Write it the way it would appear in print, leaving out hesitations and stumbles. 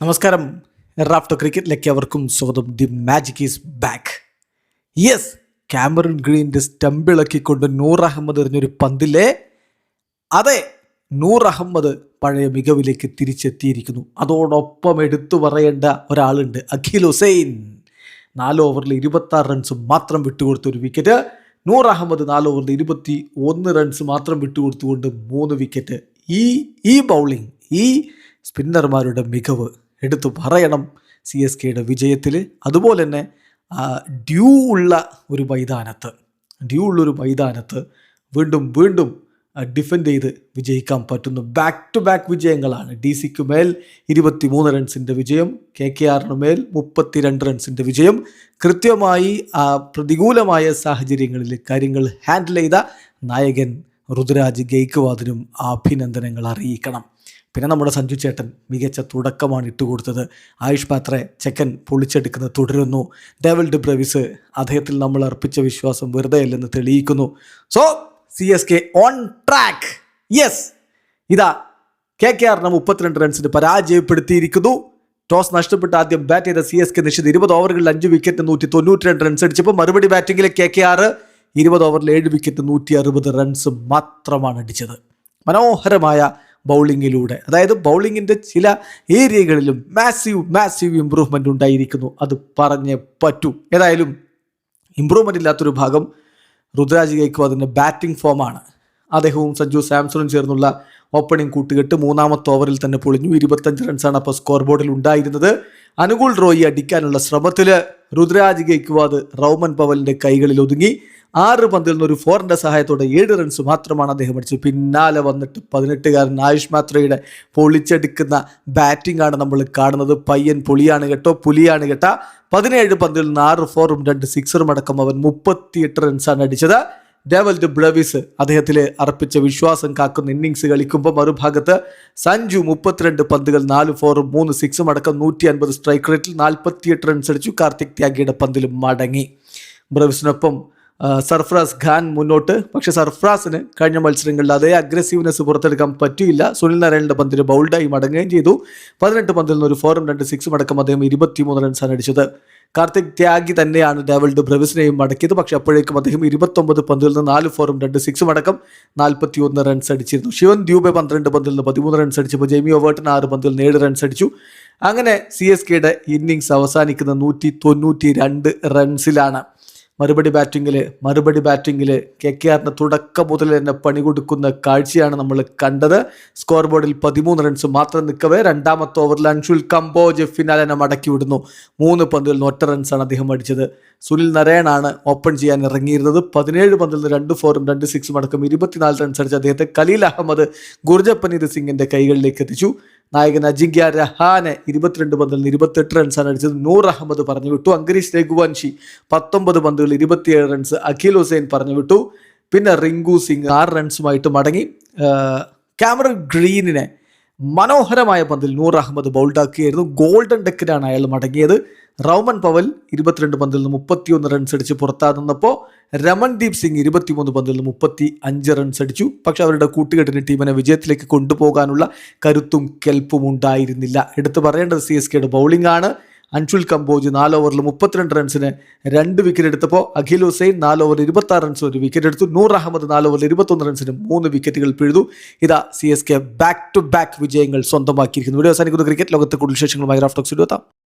നമസ്കാരം. റാഫ്റ്റോ ക്രിക്കറ്റിലേക്ക് അവർക്കും സ്വാഗതം. The magic is back. Yes, Cameron ഗ്രീൻ്റെ സ്റ്റമ്പിളക്കിക്കൊണ്ട് നൂർ അഹമ്മദ് എറിഞ്ഞൊരു പന്തിലെ അതെ, നൂർ അഹമ്മദ് പഴയ മികവിലേക്ക് തിരിച്ചെത്തിയിരിക്കുന്നു. അതോടൊപ്പം എടുത്തു പറയേണ്ട ഒരാളുണ്ട്, അഖിൽ ഹുസൈൻ. 4 ഓവറിൽ 26 റൺസ് മാത്രം വിട്ടുകൊടുത്ത ഒരു വിക്കറ്റ്. നൂർ അഹമ്മദ് 4 ഓവറിൽ 21 റൺസ് മാത്രം വിട്ടുകൊടുത്തുകൊണ്ട് 3 വിക്കറ്റ്. ഈ ബൗളിംഗ്, ഈ സ്പിന്നർമാരുടെ മികവ് എടുത്തു പറയണം CSKയുടെ വിജയത്തിൽ. അതുപോലെ തന്നെ ഡ്യൂ ഉള്ള ഒരു മൈതാനത്ത് വീണ്ടും ഡിഫെൻഡ് ചെയ്ത് വിജയിക്കാൻ പറ്റുന്ന ബാക്ക് ടു ബാക്ക് വിജയങ്ങളാണ്. DCക്ക് മേൽ 23 റൺസിൻ്റെ വിജയം, KKRന് മേൽ 32 റൺസിൻ്റെ വിജയം. കൃത്യമായി പ്രതികൂലമായ സാഹചര്യങ്ങളിൽ കാര്യങ്ങൾ ഹാൻഡിൽ ചെയ്ത നായകൻ ഋതുരാജ് ഗെയ്ക്വാദിനും അഭിനന്ദനങ്ങൾ അറിയിക്കണം. പിന്നെ നമ്മുടെ സഞ്ജു ചേട്ടൻ മികച്ച തുടക്കമാണ് ഇട്ടുകൊടുത്തത്. ആയുഷ് പാത്രെ ചെക്കൻ പൊളിച്ചെടുക്കുന്നത് തുടരുന്നു. ഡേവിഡ് ഡി ബ്രവിസ് അദ്ദേഹത്തിൽ നമ്മൾ അർപ്പിച്ച വിശ്വാസം വെറുതെ അല്ലെന്ന് തെളിയിക്കുന്നു. So CSK on track. Yes, ഇതാ KKRനെ 32 റൺസിന് പരാജയപ്പെടുത്തിയിരിക്കുന്നു. ടോസ് നഷ്ടപ്പെട്ട് ആദ്യം ബാറ്റ് ചെയ്ത CSK നിശ്ചിത 20 ഓവറുകളിൽ 5 വിക്കറ്റ് 192 റൺസ് അടിച്ചപ്പോൾ മറുപടി ബാറ്റിംഗിലെ KKR 20 ഓവറിൽ 7 വിക്കറ്റ് 160 റൺസ് മാത്രമാണ് അടിച്ചത്. മനോഹരമായ ബൗളിങ്ങിലൂടെ, അതായത് ബൗളിങ്ങിൻ്റെ ചില ഏരിയകളിലും മാസീവ് ഇമ്പ്രൂവ്മെൻ്റ് ഉണ്ടായിരിക്കുന്നു. അത് പറഞ്ഞേ പറ്റൂ. ഏതായാലും ഇമ്പ്രൂവ്മെൻ്റ് ഇല്ലാത്തൊരു ഭാഗം ഋതുരാജ് ഗെയ്ക്വാദിൻ്റെ ബാറ്റിംഗ് ഫോമാണ്. അദ്ദേഹവും സഞ്ജു സാംസണും ചേർന്നുള്ള ഓപ്പണിംഗ് കൂട്ടുകെട്ട് 3-ാമത്തെ ഓവറിൽ തന്നെ പൊളിഞ്ഞു. 25 റൺസാണ് അപ്പോൾ സ്കോർ ബോർഡിൽ ഉണ്ടായിരുന്നത്. അനുകൂൽ റോയി അടിക്കാനുള്ള ശ്രമത്തിൽ ഋതുരാജ് ഗെയ്ക്വാദ് റൗമൻ പവലിൻ്റെ കൈകളിൽ ഒതുങ്ങി. 6 പന്തിൽ നിന്ന് ഒരു 4ൻ്റെ സഹായത്തോടെ 7 റൺസ് മാത്രമാണ് അദ്ദേഹം അടിച്ചത്. പിന്നാലെ വന്നിട്ട് 18-കാരൻ ആയുഷ് മാത്രയുടെ പൊളിച്ചെടുക്കുന്ന ബാറ്റിംഗ് ആണ് നമ്മൾ കാണുന്നത്. പയ്യൻ പുലിയാണ് കേട്ടോ. 17 പന്തിൽ നിന്ന് 6 4-ഉം 2 6-ഉം അടക്കം അവൻ 38 റൺസാണ് അടിച്ചത്. ഡേവിഡ് ബ്രവിസ് അദ്ദേഹത്തിൽ അർപ്പിച്ച വിശ്വാസം കാക്കുന്ന ഇന്നിങ്സ് കളിക്കുമ്പോൾ മറുഭാഗത്ത് സഞ്ജു 32 പന്തുകൾ 4 4-ഉം 3 6-ഉം അടക്കം 150 സ്ട്രൈക്ക് റേറ്റിൽ 48 റൺസ് അടിച്ചു. കാർത്തിക് ത്യാഗിയുടെ പന്തിലും മടങ്ങി. ബ്രവിസിനൊപ്പം സർഫ്രാസ് ഖാൻ മുന്നോട്ട്. പക്ഷേ സർഫ്രാസിന് കഴിഞ്ഞ മത്സരങ്ങളിൽ അതേ അഗ്രസീവ്നെസ് പുറത്തെടുക്കാൻ പറ്റിയില്ല. സുനിൽ നാരായണൻ്റെ പന്തിന് ബൗൾഡായി മടങ്ങുകയും ചെയ്തു. 18 പന്തിൽ നിന്ന് ഒരു 4-ഉം 2 6-ഉം അടക്കം അദ്ദേഹം 23 റൺസാണ് അടിച്ചത്. കാർത്തിക് ത്യാഗി തന്നെയാണ് ഡേവിഡ് ബ്രവിസിനെയും മടക്കിയത്. പക്ഷേ അപ്പോഴേക്കും അദ്ദേഹം 29 പന്തിൽ നിന്ന് 4 4-ഉം 2 6-ഉം അടക്കം 41 റൺസ് അടിച്ചിരുന്നു. ശിവൻ ദ്യൂബെ 12 പന്തിൽ നിന്ന് 13 റൺസ് അടിച്ചപ്പോൾ ജെയ്മി ഓവേർട്ടൺ 6 പന്തിൽ നിന്ന് 7 റൺസ് അടിച്ചു. അങ്ങനെ CSKയുടെ ഇന്നിങ്സ് അവസാനിക്കുന്ന 192 റൺസിലാണ്. മറുപടി ബാറ്റിങ്ങിൽ KKRന് തുടക്കം മുതൽ തന്നെ പണി കൊടുക്കുന്ന കാഴ്ചയാണ് നമ്മൾ കണ്ടത്. സ്കോർ ബോർഡിൽ 13 റൺസ് മാത്രം നിൽക്കവേ 2-ാമത്തെ ഓവറിൽ അൻഷുൽ കമ്പോജ് ഫിനാലിനെ മടക്കി വിടുന്നു. 3 പന്തിൽ നിന്ന് 1 റൺസാണ് അദ്ദേഹം അടിച്ചത്. സുനിൽ നാരായണാണ് ഓപ്പൺ ചെയ്യാൻ ഇറങ്ങിയിരുന്നത്. 17 പന്തിൽ നിന്ന് 2 4-ഉം 2 6-ഉം അടക്കം 24 റൺസ് അടിച്ച അദ്ദേഹത്തെ ഖലീൽ അഹമ്മദ് ഗുർജപ്പനീത് സിംഗിൻ്റെ കൈകളിലേക്ക് എത്തിച്ചു. നായകൻ അജിങ്ക്യ രഹാനെ 22 പന്തിൽ നിന്ന് 28 റൺസാണ് അടിച്ചത്. നൂർ അഹമ്മദ് പറഞ്ഞു വിട്ടു. അങ്കരീഷ് രഘുവൻഷി 19 പന്തുകൾ 27 റൺസ്. അഖിൽ ഹുസൈൻ പറഞ്ഞു വിട്ടു. പിന്നെ റിങ്കു സിംഗ് 6 റൺസുമായിട്ട് മടങ്ങി. കാമറൂൺ ഗ്രീനിനെ മനോഹരമായ പന്തിൽ നൂർ അഹമ്മദ് ബൗൾഡാക്കിയായിരുന്നു. ഗോൾഡൻ ഡെക്കിനാണ് അയാൾ മടങ്ങിയത്. റൗമൻ പവൽ 22 പന്തിൽ നിന്ന് 31 റൺസ് അടിച്ച് പുറത്താകുന്നപ്പോൾ രമൺദീപ് സിംഗ് 23 പന്തിൽ നിന്ന് 35 റൺസ് അടിച്ചു. പക്ഷെ അവരുടെ കൂട്ടുകെട്ടിന് ടീമിനെ വിജയത്തിലേക്ക് കൊണ്ടുപോകാനുള്ള കരുത്തും കെൽപ്പും ഉണ്ടായിരുന്നില്ല. എടുത്തു പറയേണ്ടത് CSKയുടെ ബൗളിംഗ് ആണ്. അൻഷുൽ കമ്പോജ് 4 ഓവറിൽ 32 റൺസിന് 2 വിക്കറ്റ് എടുത്തപ്പോൾ അഖിൽ ഹുസൈൻ 4 ഓവറിൽ 26 റൺസിന് 1 വിക്കറ്റ് എടുത്തു. നൂർ അഹമ്മദ് 4 ഓവറിൽ 21 റൺസിന് 3 വിക്കറ്റുകൾ പിഴുതു. ഇതാ CSK ബാക്ക് ടു ബാക്ക് വിജയങ്ങൾ സ്വന്തമാക്കിയിരിക്കുന്നു. വീഡിയോ അവസാനിക്കുന്ന ക്രിക്കറ്റ് ലോകത്തെ കൂടുതൽ വിശേഷങ്ങളുമായി റാഫ്റ്റോ എത്താം.